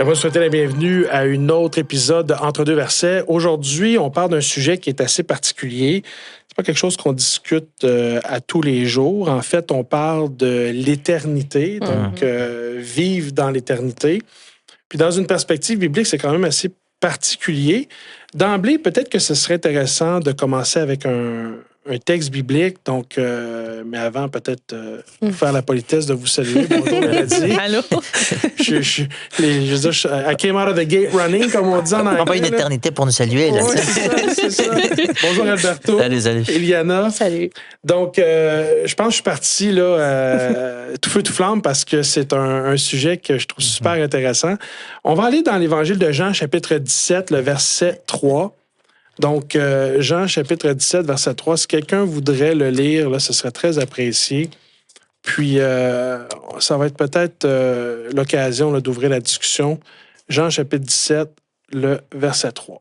J'aimerais vous souhaiter la bienvenue à un autre épisode de Entre deux versets. Aujourd'hui, on parle d'un sujet qui est assez particulier. C'est pas quelque chose qu'on discute à tous les jours. En fait, on parle de l'éternité, donc vivre dans l'éternité. Puis dans une perspective biblique, c'est quand même assez particulier. D'emblée, peut-être que ce serait intéressant de commencer avec un texte biblique. Donc, mais avant, peut-être faire la politesse de vous saluer. Bonjour, Mélodie. Allô? Je veux dire, I came out of the gate running, comme on dit en anglais. On n'a pas une éternité pour nous saluer. Là, oui, c'est ça. Bonjour, Alberto. Salut. Eliana. Salut. Donc, je pense que je suis parti là, tout feu, tout flamme, parce que c'est un sujet que je trouve super intéressant. On va aller dans l'Évangile de Jean, chapitre 17, le verset 3. Donc, Jean, chapitre 17, verset 3, si quelqu'un voudrait le lire, là, ce serait très apprécié. Puis, ça va être peut-être l'occasion là, d'ouvrir la discussion. Jean, chapitre 17, le verset 3.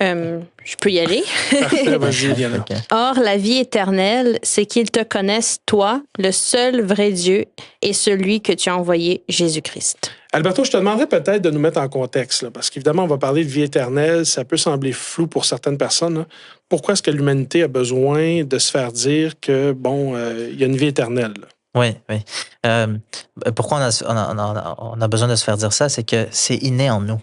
Je peux y aller? Parfait, vas-y, Eliana. Okay. Or, la vie éternelle, c'est qu'ils te connaissent, toi, le seul vrai Dieu, et celui que tu as envoyé, Jésus-Christ. Alberto, je te demanderais peut-être de nous mettre en contexte, là, parce qu'évidemment, on va parler de vie éternelle. Ça peut sembler flou pour certaines personnes. Là. Pourquoi est-ce que l'humanité a besoin de se faire dire que, bon, il y a une vie éternelle? Là? Oui. Pourquoi on a besoin de se faire dire ça? C'est que c'est inné en nous.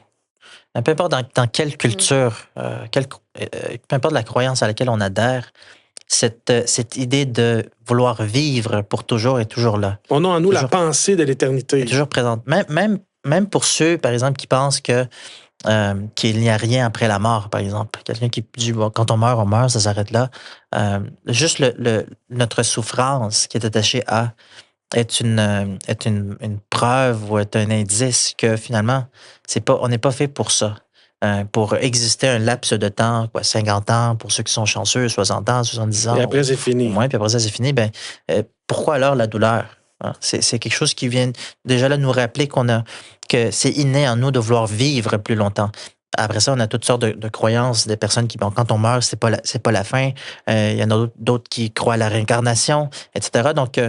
Peu importe dans quelle culture, peu importe la croyance à laquelle on adhère, cette idée de vouloir vivre pour toujours est toujours là. On a en nous la pensée de l'éternité. Est toujours présente. Même pour ceux, par exemple, qui pensent qu'il n'y a rien après la mort, par exemple. Quelqu'un qui dit, bon, quand on meurt, ça s'arrête là. Juste notre souffrance qui est attachée à est une preuve ou est un indice que finalement, on n'est pas fait pour ça. Pour exister un laps de temps, 50 ans, pour ceux qui sont chanceux, 60 ans, 70 ans. Et après, c'est fini. Oui, puis après ça, c'est fini. Pourquoi alors la douleur? C'est quelque chose qui vient déjà là nous rappeler que c'est inné en nous de vouloir vivre plus longtemps. Après ça, on a toutes sortes de croyances, des personnes qui, quand on meurt, c'est pas la fin. Il y en a d'autres qui croient à la réincarnation, etc. Donc,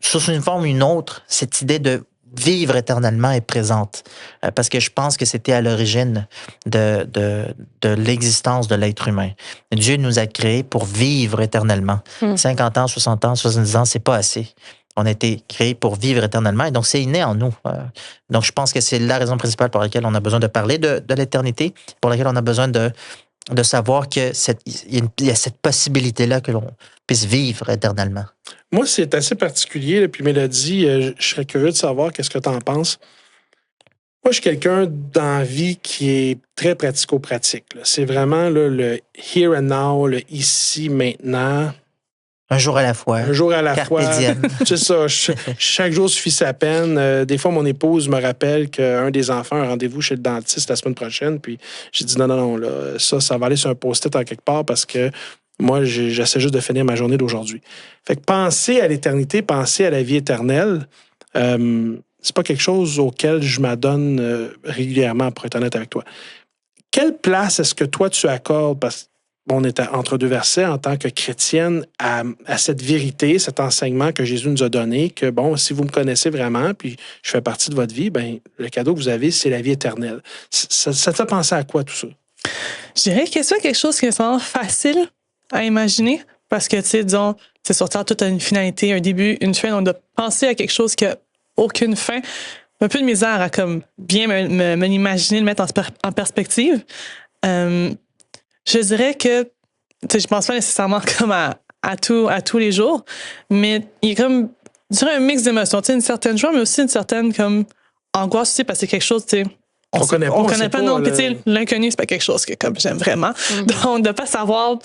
sous une forme ou une autre, cette idée de vivre éternellement est présente. Parce que je pense que c'était à l'origine de l'existence de l'être humain. Dieu nous a créés pour vivre éternellement. 50 ans, 60 ans, 70 ans, c'est pas assez. On a été créés pour vivre éternellement et donc c'est inné en nous. Donc je pense que c'est la raison principale pour laquelle on a besoin de parler de l'éternité, pour laquelle on a besoin de savoir qu'il y a cette possibilité-là que l'on puisse vivre éternellement. Moi, c'est assez particulier. Là, puis Mélodie, je serais curieux de savoir qu'est-ce que tu en penses. Moi, je suis quelqu'un dans la vie qui est très pratico-pratique. Là. C'est vraiment là, le here and now, le ici, maintenant. Un jour à la fois. Un jour à la Carpe fois. diem. C'est ça. Chaque jour suffit sa peine. Des fois, mon épouse me rappelle qu'un des enfants a un rendez-vous chez le dentiste la semaine prochaine. Puis j'ai dit non, là, ça va aller sur un post-it en quelque part parce que moi, j'essaie juste de finir ma journée d'aujourd'hui. Fait que penser à l'éternité, penser à la vie éternelle, c'est pas quelque chose auquel je m'adonne régulièrement, pour être honnête avec toi. Quelle place est-ce que toi, tu accordes, parce on est entre deux versets en tant que chrétienne à cette vérité, cet enseignement que Jésus nous a donné, que bon, si vous me connaissez vraiment, puis je fais partie de votre vie, ben le cadeau que vous avez, c'est la vie éternelle. Ça te fait penser à quoi tout ça? Je dirais que c'est quelque chose qui est vraiment facile à imaginer parce que, tu sais, disons, c'est sur Terre, tout a une finalité, un début, une fin. On doit penser à quelque chose qui n'a aucune fin. Un peu de misère à comme bien me l'imaginer, le mettre en perspective. Je dirais que, tu sais, je pense pas nécessairement comme à tous les jours, mais il y a comme, je dirais, un mix d'émotions. Tu sais, une certaine joie, mais aussi une certaine comme angoisse aussi parce que c'est quelque chose, tu sais, on connaît pas. Non, puis tu sais, l'inconnu, c'est pas quelque chose que comme j'aime vraiment. Donc, de pas savoir,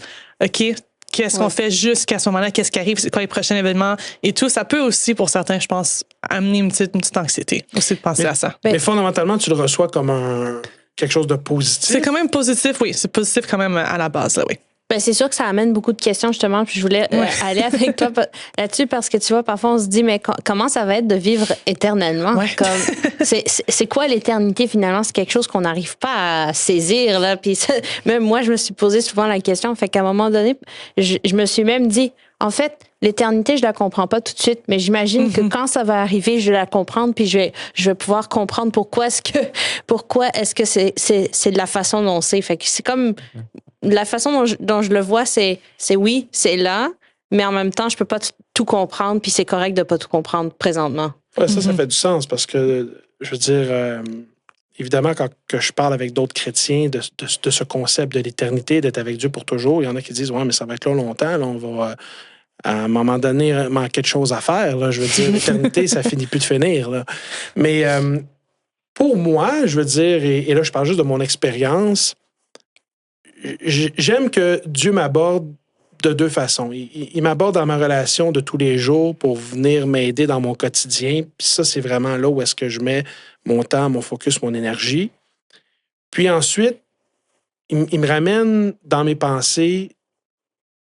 OK, qu'est-ce qu'on fait jusqu'à ce moment-là, qu'est-ce qui arrive, c'est quoi les prochains événements et tout, ça peut aussi, pour certains, je pense, amener une petite anxiété aussi de penser à ça. Mais fondamentalement, tu le reçois comme quelque chose de positif. C'est quand même positif, oui. C'est positif quand même à la base, là, oui. Ben, c'est sûr que ça amène beaucoup de questions, justement, puis je voulais aller avec toi là-dessus parce que tu vois, parfois on se dit, mais comment ça va être de vivre éternellement? Ouais. Comme, c'est quoi l'éternité finalement? C'est quelque chose qu'on n'arrive pas à saisir, là. Puis même moi, je me suis posé souvent la question, fait qu'à un moment donné, je me suis même dit, en fait, l'éternité, je la comprends pas tout de suite, mais j'imagine que quand ça va arriver, je vais la comprendre, puis je vais pouvoir comprendre pourquoi est-ce que c'est de la façon dont c'est. Fait que c'est comme la façon dont je le vois, c'est oui, c'est là, mais en même temps, je peux pas tout comprendre, puis c'est correct de pas tout comprendre présentement. Ouais, ça fait du sens parce que, je veux dire, évidemment, quand que je parle avec d'autres chrétiens de ce concept de l'éternité, d'être avec Dieu pour toujours, il y en a qui disent, ouais, mais ça va être là longtemps, là, on va, à un moment donné, manquer de choses à faire. Là. Je veux dire, l'éternité, ça finit plus de finir. Là. Mais pour moi, je veux dire, et là, je parle juste de mon expérience, j'aime que Dieu m'aborde de deux façons. Il m'aborde dans ma relation de tous les jours pour venir m'aider dans mon quotidien. Puis ça, c'est vraiment là où est-ce que je mets mon temps, mon focus, mon énergie. Puis ensuite, il me ramène dans mes pensées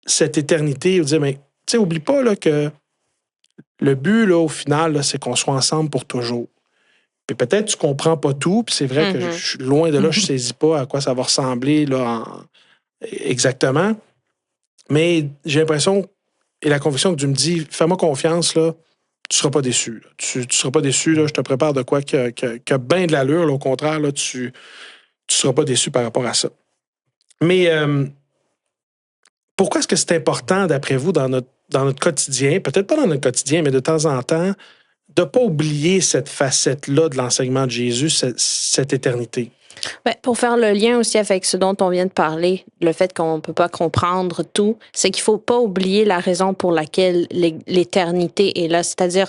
cette éternité. Il me dit, mais tu sais, oublie pas là, que le but, là, au final, là, c'est qu'on soit ensemble pour toujours. Puis peut-être tu comprends pas tout, puis c'est vrai que je suis loin de là, je saisis pas à quoi ça va ressembler là, exactement. Mais j'ai l'impression et la conviction que tu me dis, fais-moi confiance, là, tu seras pas déçu. Là. Tu seras pas déçu, là, je te prépare de quoi qui a bien de l'allure. Là, au contraire, là, tu seras pas déçu par rapport à ça. Mais pourquoi est-ce que c'est important, d'après vous, dans notre quotidien, peut-être pas dans notre quotidien, mais de temps en temps, de ne pas oublier cette facette-là de l'enseignement de Jésus, cette éternité? Ben, pour faire le lien aussi avec ce dont on vient de parler, le fait qu'on ne peut pas comprendre tout, c'est qu'il ne faut pas oublier la raison pour laquelle l'éternité est là. C'est-à-dire,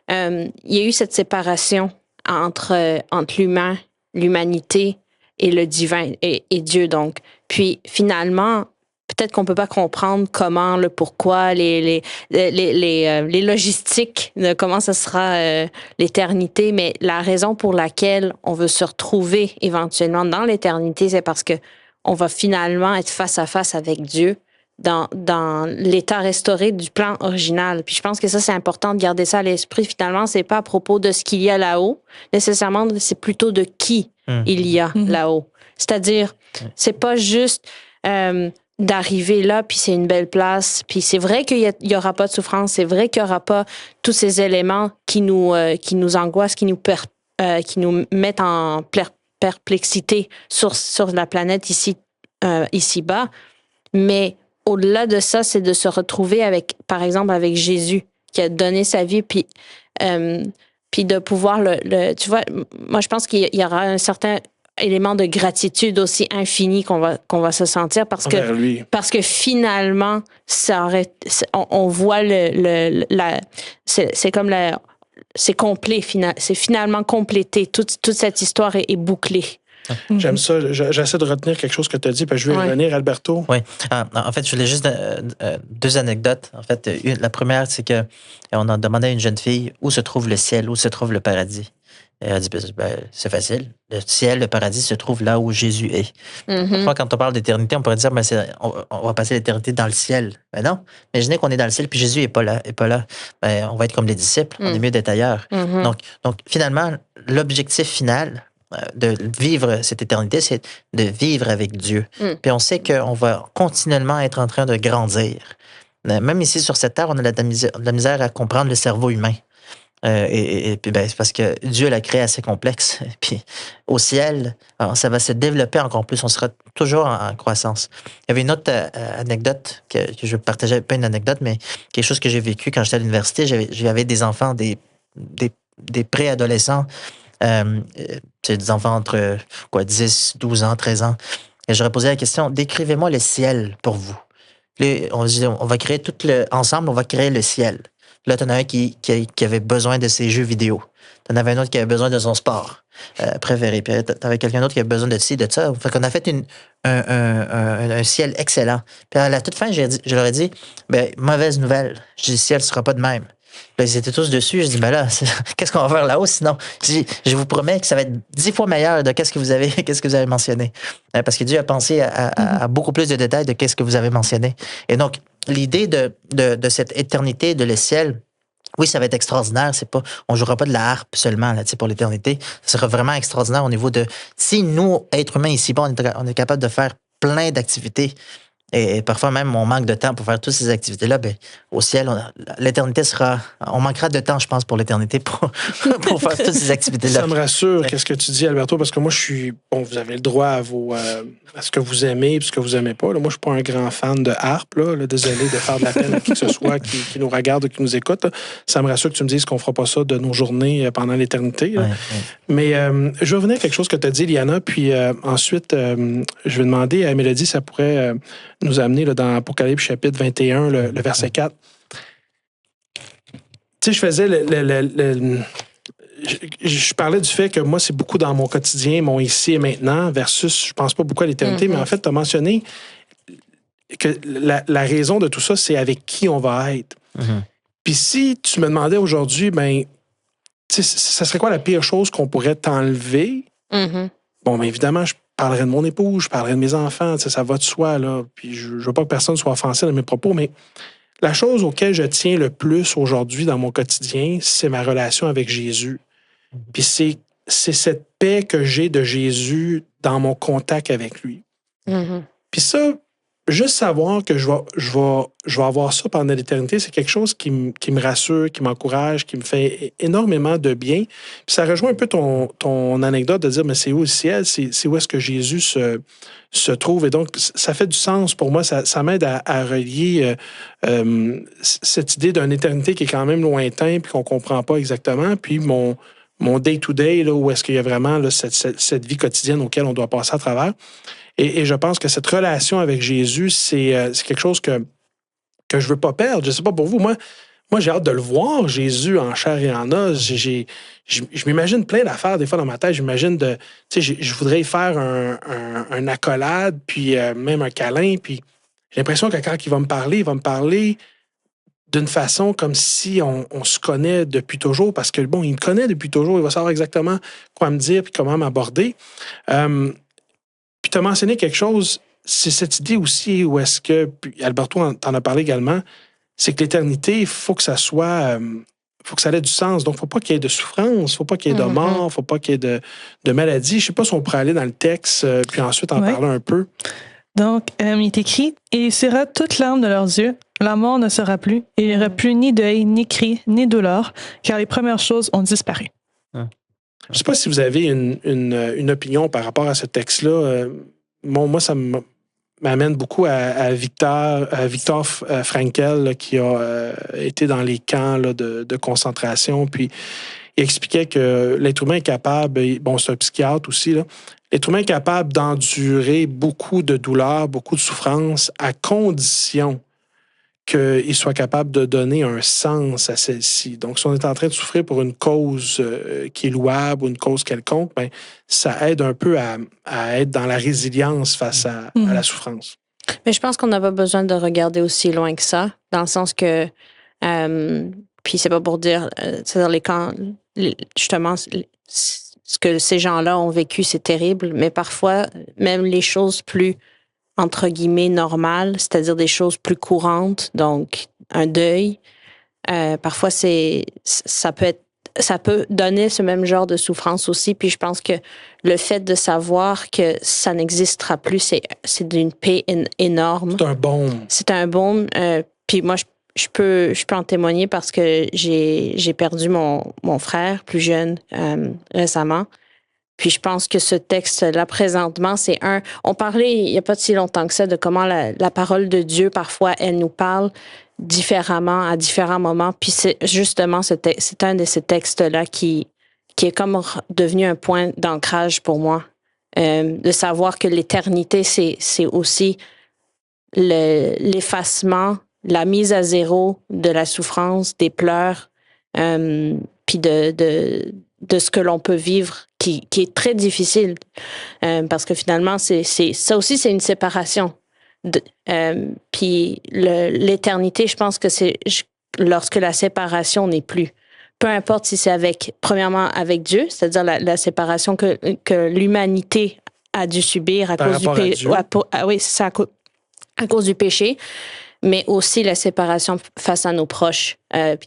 il y a eu cette séparation entre l'humain, l'humanité et le divin et Dieu. Donc, puis finalement, peut-être qu'on peut pas comprendre comment, le pourquoi, les logistiques de comment ce sera l'éternité, mais la raison pour laquelle on veut se retrouver éventuellement dans l'éternité, c'est parce que on va finalement être face à face avec Dieu dans l'état restauré du plan original. Puis je pense que ça, c'est important de garder ça à l'esprit. Finalement, c'est pas à propos de ce qu'il y a là-haut, nécessairement, c'est plutôt de qui il y a là-haut. C'est-à-dire, c'est pas juste d'arriver là, puis c'est une belle place, puis c'est vrai qu'il y aura pas de souffrance, c'est vrai qu'il y aura pas tous ces éléments qui nous angoissent, qui nous mettent en perplexité sur la planète ici-bas. Mais au-delà de ça, c'est de se retrouver par exemple, avec Jésus, qui a donné sa vie, puis de pouvoir tu vois, moi, je pense qu'il y aura un certain élément de gratitude aussi infini qu'on va se sentir parce que finalement, on voit c'est comme c'est complet, c'est finalement complété. Toute cette histoire est bouclée. J'aime ça. J'essaie de retenir quelque chose que tu as dit, puis je vais revenir, Alberto. Oui. En fait, je voulais juste deux anecdotes. En fait, la première, c'est que on a demandé à une jeune fille où se trouve le ciel, où se trouve le paradis. Et elle a dit, c'est facile. Le ciel, le paradis se trouve là où Jésus est. Parfois, quand on parle d'éternité, on pourrait dire, on va passer l'éternité dans le ciel. Mais non. Imaginez qu'on est dans le ciel, puis Jésus n'est pas là. On va être comme les disciples. On est mieux d'être ailleurs. Donc, finalement, l'objectif final de vivre cette éternité, c'est de vivre avec Dieu. Puis on sait qu'on va continuellement être en train de grandir. Même ici, sur cette terre, on a de la misère à comprendre le cerveau humain. Et puis c'est parce que Dieu l'a créé assez complexe. Et puis au ciel, alors, ça va se développer encore plus. On sera toujours en croissance. Il y avait une autre anecdote que je partageais, pas une anecdote, mais quelque chose que j'ai vécu quand j'étais à l'université. J'avais des enfants, des préadolescents, c'est des enfants entre 10, 12 ans, 13 ans. Et j'aurais posé la question, décrivez-moi le ciel pour vous. On va créer ensemble, on va créer le ciel. Là, tu en as un qui avait besoin de ses jeux vidéo. Tu en avais un autre qui avait besoin de son sport préféré. Puis tu avais quelqu'un d'autre qui avait besoin de ci, de ça. Fait qu'on a fait un ciel excellent. Puis à la toute fin, je leur ai dit, mauvaise nouvelle. Je dis, le ciel ne sera pas de même. Là, ils étaient tous dessus. Je dis, là, qu'est-ce qu'on va faire là-haut sinon? Je vous promets que ça va être 10 fois meilleur de qu'est-ce que vous avez mentionné. Parce que Dieu a pensé à beaucoup plus de détails de qu'est-ce que vous avez mentionné. Et donc, l'idée de cette éternité, de le ciel, oui, ça va être extraordinaire. On jouera pas de la harpe seulement là, pour l'éternité. Ça sera vraiment extraordinaire au niveau de... Si nous, êtres humains ici, on est capable de faire plein d'activités Et parfois même, on manque de temps pour faire toutes ces activités-là. Ben, au ciel, l'éternité sera... On manquera de temps, je pense, pour l'éternité pour faire toutes ces activités-là. Ça me rassure, qu'est-ce que tu dis, Alberto, parce que moi, je suis... Bon, vous avez le droit à à ce que vous aimez et ce que vous aimez pas. Là, moi, je suis pas un grand fan de harpe. Là. Désolé de faire de la peine à qui que ce soit qui nous regarde ou qui nous écoute. Là. Ça me rassure que tu me dises qu'on fera pas ça de nos journées pendant l'éternité. Ouais. Mais je vais revenir à quelque chose que tu as dit, Liana, puis ensuite, je vais demander à Mélodie, ça pourrait nous amener là, dans Apocalypse chapitre 21, le verset 4. Tu sais, je faisais je parlais du fait que moi, c'est beaucoup dans mon quotidien, mon ici et maintenant, versus, je pense pas beaucoup à l'éternité, mais en fait, tu as mentionné que la raison de tout ça, c'est avec qui on va être. Puis si tu me demandais aujourd'hui, ben, ça serait quoi la pire chose qu'on pourrait t'enlever? Bon, bien évidemment, je parlerais de mon épouse, je parlerais de mes enfants, ça va de soi, là. Puis je veux pas que personne soit offensé dans mes propos, mais la chose auquel je tiens le plus aujourd'hui dans mon quotidien, c'est ma relation avec Jésus. Puis c'est cette paix que j'ai de Jésus dans mon contact avec lui. Puis ça, juste savoir que je vais avoir ça pendant l'éternité, c'est quelque chose qui me rassure, qui m'encourage, qui me fait énormément de bien. Puis ça rejoint un peu ton anecdote de dire, mais c'est où le ciel? C'est où est-ce que Jésus se trouve? Et donc, ça fait du sens pour moi. Ça m'aide à relier cette idée d'une éternité qui est quand même lointain puis qu'on ne comprend pas exactement. Puis mon day-to-day, là, où est-ce qu'il y a vraiment là, cette vie quotidienne auquel on doit passer à travers. Et je pense que cette relation avec Jésus, c'est quelque chose que je ne veux pas perdre. Je ne sais pas pour vous. Moi, j'ai hâte de le voir, Jésus, en chair et en os. Je m'imagine plein d'affaires, des fois, dans ma tête. J'imagine je voudrais y faire un accolade, puis même un câlin. Puis j'ai l'impression que quand il va me parler d'une façon comme si on se connaît depuis toujours, parce que, bon, il me connaît depuis toujours. Il va savoir exactement quoi me dire puis comment m'aborder. Puis tu as mentionné quelque chose, c'est cette idée aussi où est-ce que, puis Alberto t'en a parlé également, c'est que l'éternité, il faut que ça soit, faut que ça ait du sens. Donc, il ne faut pas qu'il y ait de souffrance, il ne faut pas qu'il y ait de mort, il ne faut pas qu'il y ait de maladie. Je ne sais pas si on pourrait aller dans le texte, puis ensuite en parler un peu. Donc, il est écrit, « Et il sera toute larme de leurs yeux, la mort ne sera plus, et il n'y aura plus ni deuil, ni cri, ni douleur, car les premières choses ont disparu. » Je ne sais pas si vous avez une opinion par rapport à ce texte-là. Moi, ça m'amène beaucoup à Viktor Frankl, là, qui a été dans les camps là, de concentration. Puis, il expliquait que l'être humain est capable, bon, c'est un psychiatre aussi, là, l'être humain est capable d'endurer beaucoup de douleurs, beaucoup de souffrances, à condition qu'il soit capable de donner un sens à celle-ci. Donc, si on est en train de souffrir pour une cause qui est louable ou une cause quelconque, ben, ça aide un peu à être dans la résilience face à la souffrance. Mais je pense qu'on n'a pas besoin de regarder aussi loin que ça, dans le sens que, puis c'est pas pour dire, c'est-à-dire les camps, justement, ce que ces gens-là ont vécu, c'est terrible, mais parfois, même les choses plus entre guillemets normales, c'est-à-dire des choses plus courantes, donc un deuil. Parfois, ça peut donner ce même genre de souffrance aussi. Puis je pense que le fait de savoir que ça n'existera plus, c'est d'une paix énorme. C'est un baume. C'est un baume. Puis moi, je peux en témoigner parce que j'ai perdu mon frère plus jeune récemment. Puis je pense que ce texte-là, présentement, on parlait il n'y a pas si longtemps que ça de comment la parole de Dieu, parfois, elle nous parle différemment à différents moments. Puis c'est justement, c'est un de ces textes-là qui est comme devenu un point d'ancrage pour moi. De savoir que l'éternité, c'est aussi l'effacement, la mise à zéro de la souffrance, des pleurs, puis de ce que l'on peut vivre, qui est très difficile, parce que finalement, ça aussi, c'est une séparation. Puis l'éternité, je pense que c'est lorsque la séparation n'est plus. Peu importe si c'est premièrement avec Dieu, c'est-à-dire la séparation que l'humanité a dû subir à cause du péché. Oui, c'est ça, à cause du péché, mais aussi la séparation face à nos proches,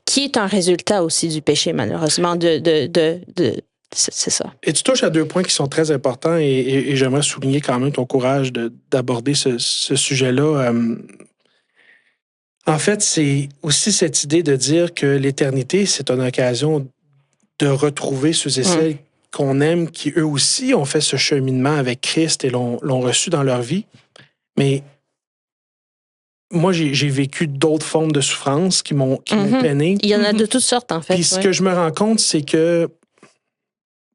qui est un résultat aussi du péché, malheureusement, c'est ça. Et tu touches à 2 points qui sont très importants et j'aimerais souligner quand même ton courage d'aborder ce sujet-là. En fait, c'est aussi cette idée de dire que l'éternité, c'est une occasion de retrouver ceux et celles qu'on aime, qui eux aussi ont fait ce cheminement avec Christ et l'ont reçu dans leur vie. Mais moi, j'ai vécu d'autres formes de souffrance qui m'ont peiné. Il y en a de toutes sortes, en fait. Puis ce que je me rends compte, c'est que,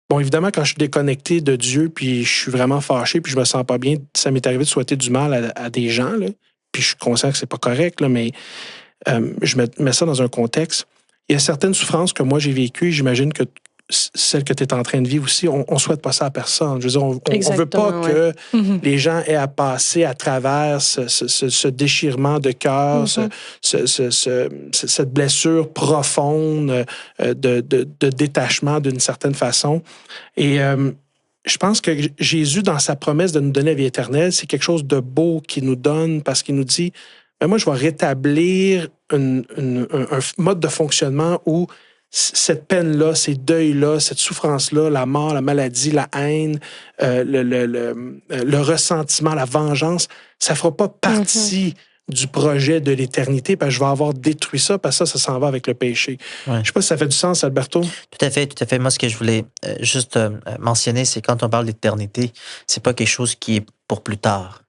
bon, évidemment, quand je suis déconnecté de Dieu, puis je suis vraiment fâché, puis je me sens pas bien, ça m'est arrivé de souhaiter du mal à des gens, là. Puis je suis conscient que c'est pas correct, là, mais je mets ça dans un contexte. Il y a certaines souffrances que moi j'ai vécues, j'imagine que celles que tu es en train de vivre aussi, on ne souhaite pas ça à personne. Je veux dire, on ne veut pas que les gens aient à passer à travers ce déchirement de cœur, cette blessure profonde de détachement d'une certaine façon. Et je pense que Jésus, dans sa promesse de nous donner la vie éternelle, c'est quelque chose de beau qu'il nous donne parce qu'il nous dit, ben moi, je vais rétablir un mode de fonctionnement où cette peine-là, ces deuils-là, cette souffrance-là, la mort, la maladie, la haine, le ressentiment, la vengeance, ça ne fera pas partie du projet de l'éternité parce que je vais avoir détruit ça parce que ça s'en va avec le péché. Ouais. Je ne sais pas si ça fait du sens, Alberto. Tout à fait, tout à fait. Moi, ce que je voulais juste mentionner, c'est quand on parle d'éternité, c'est pas quelque chose qui est pour plus tard.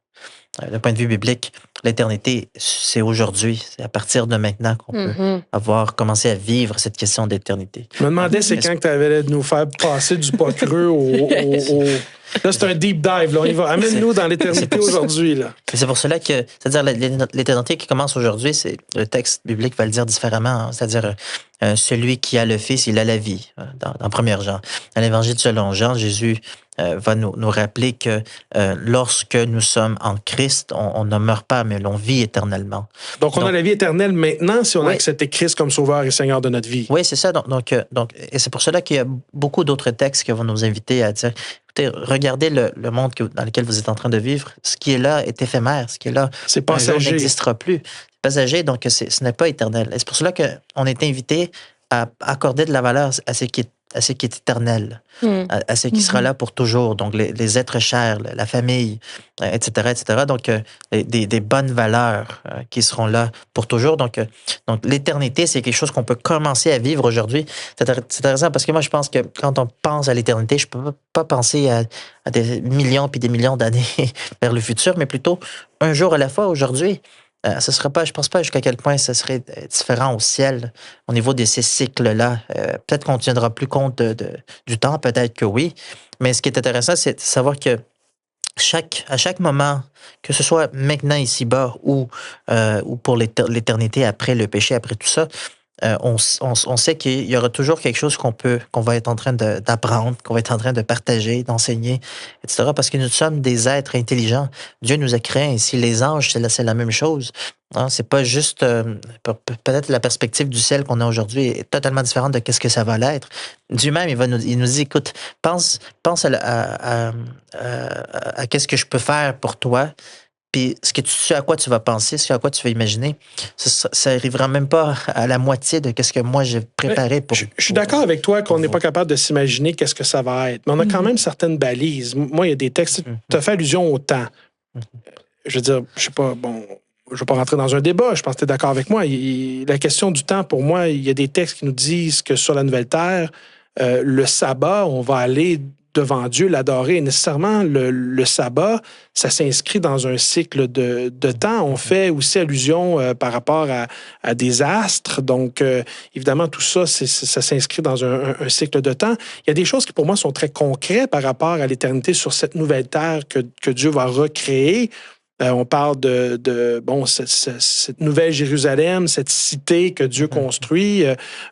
D'un point de vue biblique, l'éternité, c'est aujourd'hui. C'est à partir de maintenant qu'on peut avoir commencé à vivre cette question d'éternité. Je me demandais, c'est quand que tu avais de nous faire passer du pas creux au... Là, c'est un deep dive. Là. On y va. Amène-nous dans l'éternité aujourd'hui. Là. C'est pour cela que, c'est-à-dire l'éternité qui commence aujourd'hui, c'est le texte biblique va le dire différemment. Hein, c'est-à-dire celui qui a le Fils, il a la vie. Dans 1 Jean. Dans l'Évangile selon Jean, Jésus va nous rappeler que lorsque nous sommes en Christ, on ne meurt pas, mais l'on vit éternellement. Donc, on a la vie éternelle maintenant si on a accepté Christ comme Sauveur et Seigneur de notre vie. Oui, c'est ça. Donc, et c'est pour cela qu'il y a beaucoup d'autres textes qui vont nous inviter à dire, écoutez, regardez le monde dans lequel vous êtes en train de vivre. Ce qui est là est éphémère. Ce qui est là c'est passager. N'existera plus. C'est passager, donc ce n'est pas éternel. Et c'est pour cela qu'on est invité à accorder de la valeur à ce qui est éternel, à ce qui sera là pour toujours. Donc, les êtres chers, la famille, etc., etc. Donc, des bonnes valeurs qui seront là pour toujours. Donc l'éternité, c'est quelque chose qu'on peut commencer à vivre aujourd'hui. C'est intéressant parce que moi, je pense que quand on pense à l'éternité, je ne peux pas penser à des millions puis des millions d'années vers le futur, mais plutôt un jour à la fois aujourd'hui. Ce sera pas, je pense pas jusqu'à quel point ce serait différent au ciel au niveau de ces cycles-là. Peut-être qu'on ne tiendra plus compte du temps, peut-être que oui. Mais ce qui est intéressant, c'est de savoir que à chaque moment, que ce soit maintenant ici-bas ou pour l'éternité après le péché, après tout ça, on sait qu'il y aura toujours quelque chose qu'on va être en train d'apprendre, qu'on va être en train de partager, d'enseigner, etc. Parce que nous sommes des êtres intelligents. Dieu nous a créés ainsi. Les anges, c'est la même chose. Hein? C'est pas juste... peut-être la perspective du ciel qu'on a aujourd'hui est totalement différente de ce que ça va l'être. Dieu même, il nous dit, écoute, pense à qu'est-ce que je peux faire pour toi. Puis ce à quoi tu vas penser, ce à quoi tu vas imaginer, ça n'arrivera même pas à la moitié de ce que moi j'ai préparé pour... Je suis d'accord avec toi qu'on n'est pas capable de s'imaginer qu'est-ce que ça va être. Mais on a quand même certaines balises. Moi, il y a des textes... Tu as fait allusion au temps. Je veux dire, je sais pas, bon... Je ne vais pas rentrer dans un débat, je pense que tu es d'accord avec moi. La question du temps, pour moi, il y a des textes qui nous disent que sur la Nouvelle Terre, le sabbat, on va aller devant Dieu, l'adorer. Et nécessairement, le sabbat, ça s'inscrit dans un cycle de temps. On fait aussi allusion par rapport à des astres. Donc, évidemment, tout ça, ça s'inscrit dans un cycle de temps. Il y a des choses qui, pour moi, sont très concrètes par rapport à l'éternité sur cette nouvelle terre que Dieu va recréer. On parle de cette nouvelle Jérusalem, cette cité que Dieu construit.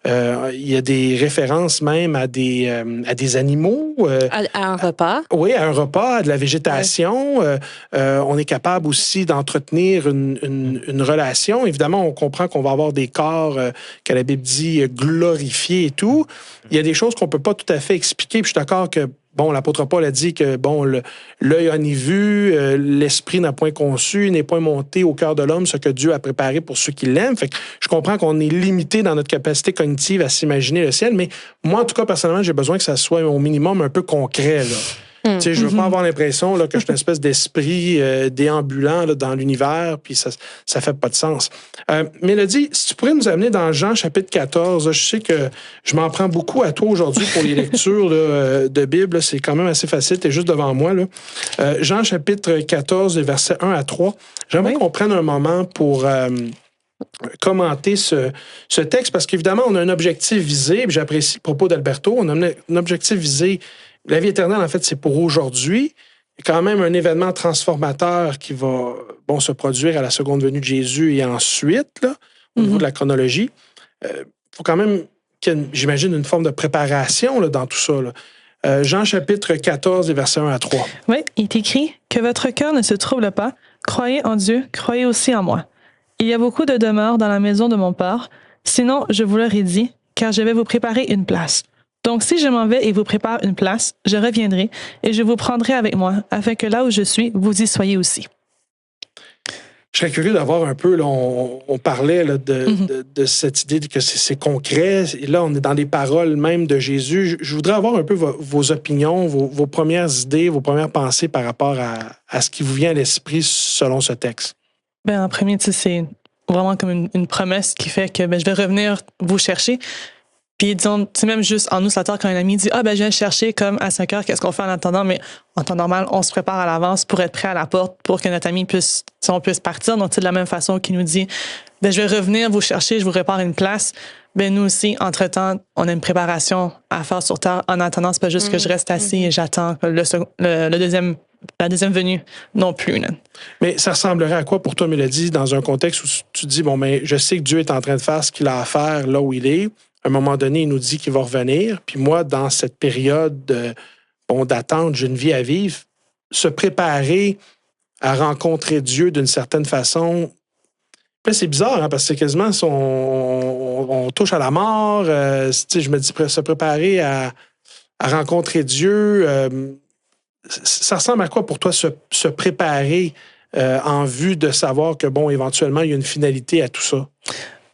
Il y a des références même à des animaux. À un repas. Oui, à un repas, à de la végétation. On est capable aussi d'entretenir une relation. Évidemment, on comprend qu'on va avoir des corps que la Bible dit glorifiés et tout. Il y a des choses qu'on ne peut pas tout à fait expliquer. Puis je suis d'accord que bon, l'apôtre Paul a dit que, bon, l'œil a ni vu, l'esprit n'a point conçu, n'est point monté au cœur de l'homme ce que Dieu a préparé pour ceux qui l'aiment. Fait que je comprends qu'on est limité dans notre capacité cognitive à s'imaginer le ciel, mais moi, en tout cas, personnellement, j'ai besoin que ça soit au minimum un peu concret, là. Tu sais, je veux pas avoir l'impression là, que je suis une espèce d'esprit déambulant là, dans l'univers, puis ça fait pas de sens. Mélodie, si tu pourrais nous amener dans Jean chapitre 14, là, je sais que je m'en prends beaucoup à toi aujourd'hui pour les lectures là, de Bible, là, c'est quand même assez facile, tu es juste devant moi. Là. Jean chapitre 14, versets 1 à 3. J'aimerais qu'on prenne un moment pour commenter ce texte, parce qu'évidemment, on a un objectif visé, puis j'apprécie le propos d'Alberto, on a un objectif visé. La vie éternelle, en fait, c'est pour aujourd'hui. Il y a quand même un événement transformateur qui va se produire à la seconde venue de Jésus et ensuite, là, au niveau de la chronologie. Il faut quand même qu'il y ait, j'imagine, une forme de préparation là, dans tout ça. Là. Jean chapitre 14, versets 1 à 3. Oui, il est écrit « Que votre cœur ne se trouble pas. Croyez en Dieu, croyez aussi en moi. Il y a beaucoup de demeures dans la maison de mon Père. Sinon, je vous l'aurais dit, car je vais vous préparer une place. Donc, si je m'en vais et vous prépare une place, je reviendrai et je vous prendrai avec moi, afin que là où je suis, vous y soyez aussi. » Je serais curieux d'avoir un peu, là, on parlait là, de cette idée que c'est concret. Et là, on est dans les paroles même de Jésus. Je voudrais avoir un peu vos opinions, vos premières idées, vos premières pensées par rapport à ce qui vous vient à l'esprit selon ce texte. Ben, en premier, c'est vraiment comme une promesse qui fait que je vais revenir vous chercher. Puis disons, même juste en newsletter, quand un ami dit « Ah, je viens chercher comme à 5 heures, qu'est-ce qu'on fait en attendant? » Mais en temps normal, on se prépare à l'avance pour être prêt à la porte, pour que notre ami puisse partir. Donc, c'est de la même façon qu'il nous dit « Je vais revenir vous chercher, je vous prépare une place. » Nous aussi, entre-temps, on a une préparation à faire sur Terre. En attendant, c'est pas juste que je reste assis et j'attends la deuxième venue non plus. Là. Mais ça ressemblerait à quoi pour toi, Mélodie, dans un contexte où tu dis « Bon, je sais que Dieu est en train de faire ce qu'il a à faire là où il est. » À un moment donné, il nous dit qu'il va revenir. Puis moi, dans cette période d'attente, j'ai une vie à vivre. Se préparer à rencontrer Dieu d'une certaine façon, là, c'est bizarre, hein, parce que c'est quasiment on touche à la mort. Je me dis, se préparer à rencontrer Dieu, ça ressemble à quoi pour toi, se préparer en vue de savoir que, éventuellement, il y a une finalité à tout ça?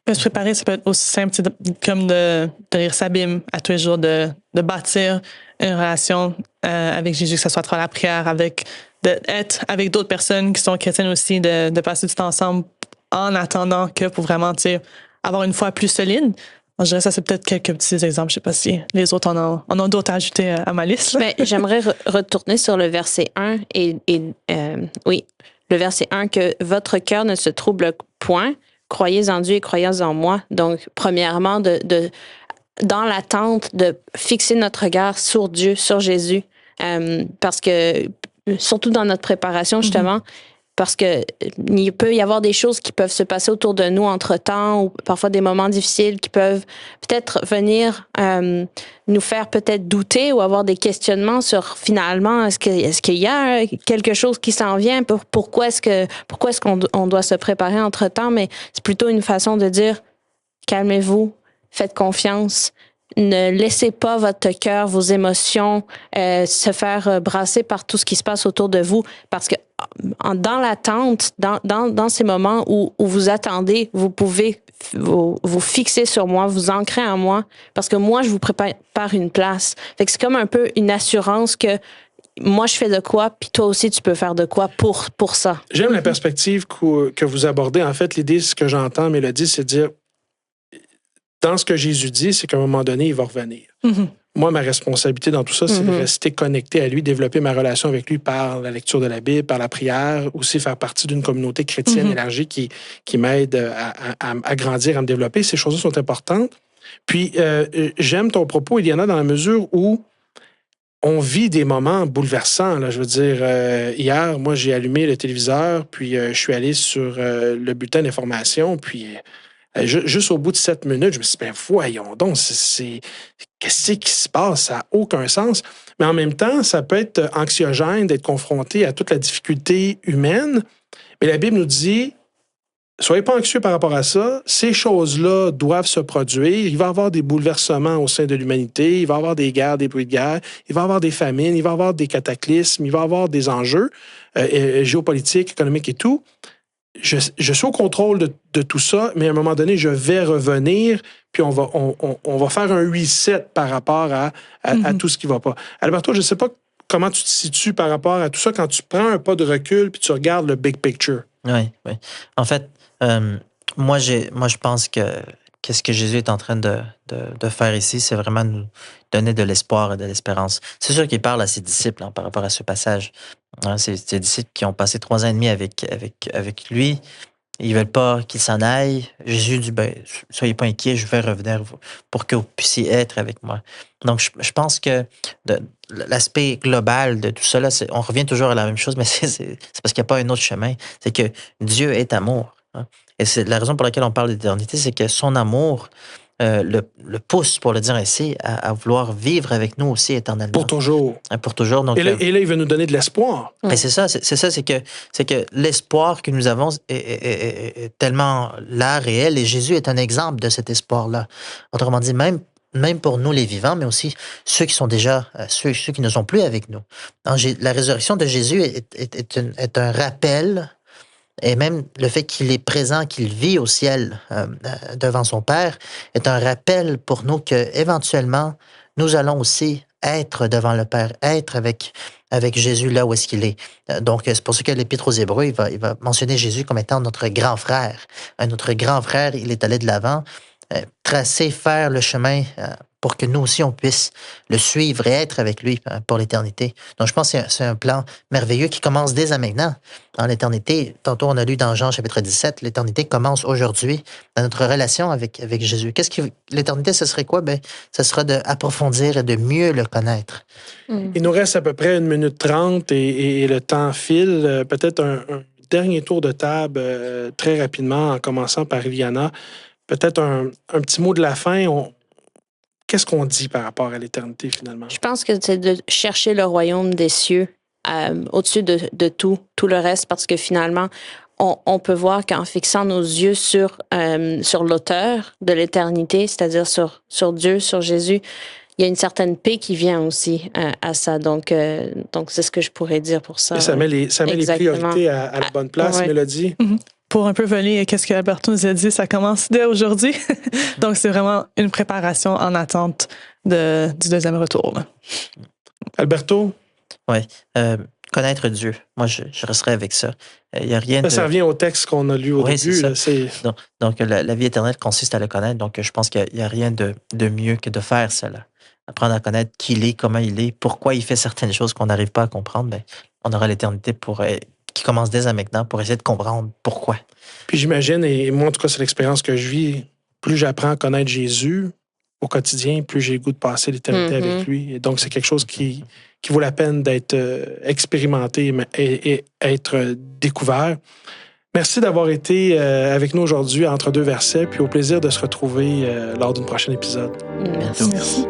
Se préparer, ça peut être aussi simple comme de lire sa Bible à tous les jours, de bâtir une relation avec Jésus, que ce soit à travers la prière, d'être avec d'autres personnes qui sont chrétiennes aussi, de passer du temps ensemble en attendant que pour vraiment avoir une foi plus solide. Je dirais ça, c'est peut-être quelques petits exemples. Je ne sais pas si les autres en ont d'autres à ajouter à ma liste. J'aimerais retourner sur le verset 1 oui, le verset 1, que votre cœur ne se trouble point. Croyez en Dieu et croyez en moi. Donc, premièrement, dans l'attente de fixer notre regard sur Dieu, sur Jésus, parce que, surtout dans notre préparation, justement, parce que il peut y avoir des choses qui peuvent se passer autour de nous entre-temps, ou parfois des moments difficiles qui peuvent peut-être venir nous faire peut-être douter ou avoir des questionnements sur finalement, est-ce qu'il y a quelque chose qui s'en vient? Pourquoi est-ce qu'on doit se préparer entre-temps? Mais c'est plutôt une façon de dire, calmez-vous, faites confiance. Ne laissez pas votre cœur, vos émotions se faire brasser par tout ce qui se passe autour de vous, parce que dans l'attente, dans ces moments où vous attendez, vous pouvez vous fixer sur moi, vous ancrer en moi, parce que moi, je vous prépare une place. Fait que c'est comme un peu une assurance que moi, je fais de quoi, puis toi aussi, tu peux faire de quoi pour ça. J'aime la perspective que vous abordez. En fait, l'idée, ce que j'entends, Mélodie, c'est de dire, dans ce que Jésus dit, c'est qu'à un moment donné, il va revenir. Moi, ma responsabilité dans tout ça, c'est de rester connecté à lui, développer ma relation avec lui par la lecture de la Bible, par la prière, aussi faire partie d'une communauté chrétienne élargie qui m'aide à grandir, à me développer. Ces choses-là sont importantes. Puis, j'aime ton propos, Iliana, dans la mesure où on vit des moments bouleversants. Là. Je veux dire, hier, moi, j'ai allumé le téléviseur, puis je suis allé sur le bulletin d'information, puis juste au bout de 7 minutes, je me suis dit, voyons donc, qu'est-ce qui se passe? Ça n'a aucun sens. Mais en même temps, ça peut être anxiogène d'être confronté à toute la difficulté humaine. Mais la Bible nous dit, soyez pas anxieux par rapport à ça. Ces choses-là doivent se produire. Il va y avoir des bouleversements au sein de l'humanité. Il va y avoir des guerres, des bruits de guerre. Il va y avoir des famines. Il va y avoir des cataclysmes. Il va y avoir des enjeux géopolitiques, économiques et tout. Je suis au contrôle de tout ça, mais à un moment donné, je vais revenir, puis on va faire un reset par rapport à tout ce qui ne va pas. Alberto, je ne sais pas comment tu te situes par rapport à tout ça quand tu prends un pas de recul puis tu regardes le big picture. Oui. En fait, moi, je pense que qu'est-ce que Jésus est en train de faire ici, c'est vraiment nous donner de l'espoir et de l'espérance. C'est sûr qu'il parle à ses disciples par rapport à ce passage. Ses disciples qui ont passé 3 ans et demi avec lui, ils veulent pas qu'il s'en aille. Jésus dit, soyez pas inquiets, je vais revenir pour que vous puissiez être avec moi. Donc, je pense que l'aspect global de tout cela, on revient toujours à la même chose, mais c'est parce qu'il n'y a pas un autre chemin. C'est que Dieu est amour. Et c'est la raison pour laquelle on parle d'éternité, c'est que son amour le pousse, pour le dire ainsi, à vouloir vivre avec nous aussi éternellement. Pour toujours. Pour toujours. Donc, et là, il veut nous donner de l'espoir. Et c'est que l'espoir que nous avons est tellement là, réel, et Jésus est un exemple de cet espoir-là. Autrement dit, même pour nous les vivants, mais aussi ceux qui sont déjà, ceux qui ne sont plus avec nous. Donc, la résurrection de Jésus est un rappel. Et même le fait qu'il est présent, qu'il vit au ciel devant son Père, est un rappel pour nous qu'éventuellement, nous allons aussi être devant le Père, être avec Jésus là où est-ce qu'il est. Donc, c'est pour ça que l'Épître aux Hébreux, il va mentionner Jésus comme étant notre grand frère. Notre grand frère, il est allé de l'avant, faire le chemin pour que nous aussi, on puisse le suivre et être avec lui pour l'éternité. Donc, je pense que c'est un plan merveilleux qui commence dès à maintenant. Dans l'éternité, tantôt on a lu dans Jean chapitre 17, l'éternité commence aujourd'hui dans notre relation avec Jésus. L'éternité, ce serait quoi? Ce sera d'approfondir et de mieux le connaître. Il nous reste à peu près 1 minute 30 et le temps file. Peut-être un dernier tour de table très rapidement, en commençant par Iliana. Peut-être un petit mot de la fin. Qu'est-ce qu'on dit par rapport à l'éternité, finalement? Je pense que c'est de chercher le royaume des cieux au-dessus de tout le reste, parce que finalement, on peut voir qu'en fixant nos yeux sur l'auteur de l'éternité, c'est-à-dire sur Dieu, sur Jésus, il y a une certaine paix qui vient aussi à ça. Donc c'est ce que je pourrais dire pour ça. Et ça met les priorités à la bonne place, ouais. Mélodie? Mm-hmm. Pour un peu voler qu'est-ce que Alberto nous a dit, ça commence dès aujourd'hui. Donc, c'est vraiment une préparation en attente du deuxième retour. Là. Alberto? Oui. Connaître Dieu. Moi, je resterai avec ça. Il y a rien ça revient au texte qu'on a lu au début. Donc, la vie éternelle consiste à le connaître. Donc, je pense qu'il n'y a rien de mieux que de faire cela. Apprendre à connaître qui il est, comment il est, pourquoi il fait certaines choses qu'on n'arrive pas à comprendre. On aura l'éternité qui commence dès à maintenant pour essayer de comprendre pourquoi. Puis j'imagine, et moi en tout cas c'est l'expérience que je vis, plus j'apprends à connaître Jésus au quotidien, plus j'ai le goût de passer l'éternité avec lui. Et donc c'est quelque chose qui vaut la peine d'être expérimenté et être découvert. Merci d'avoir été avec nous aujourd'hui entre 2 versets, puis au plaisir de se retrouver lors d'un prochain épisode. Merci.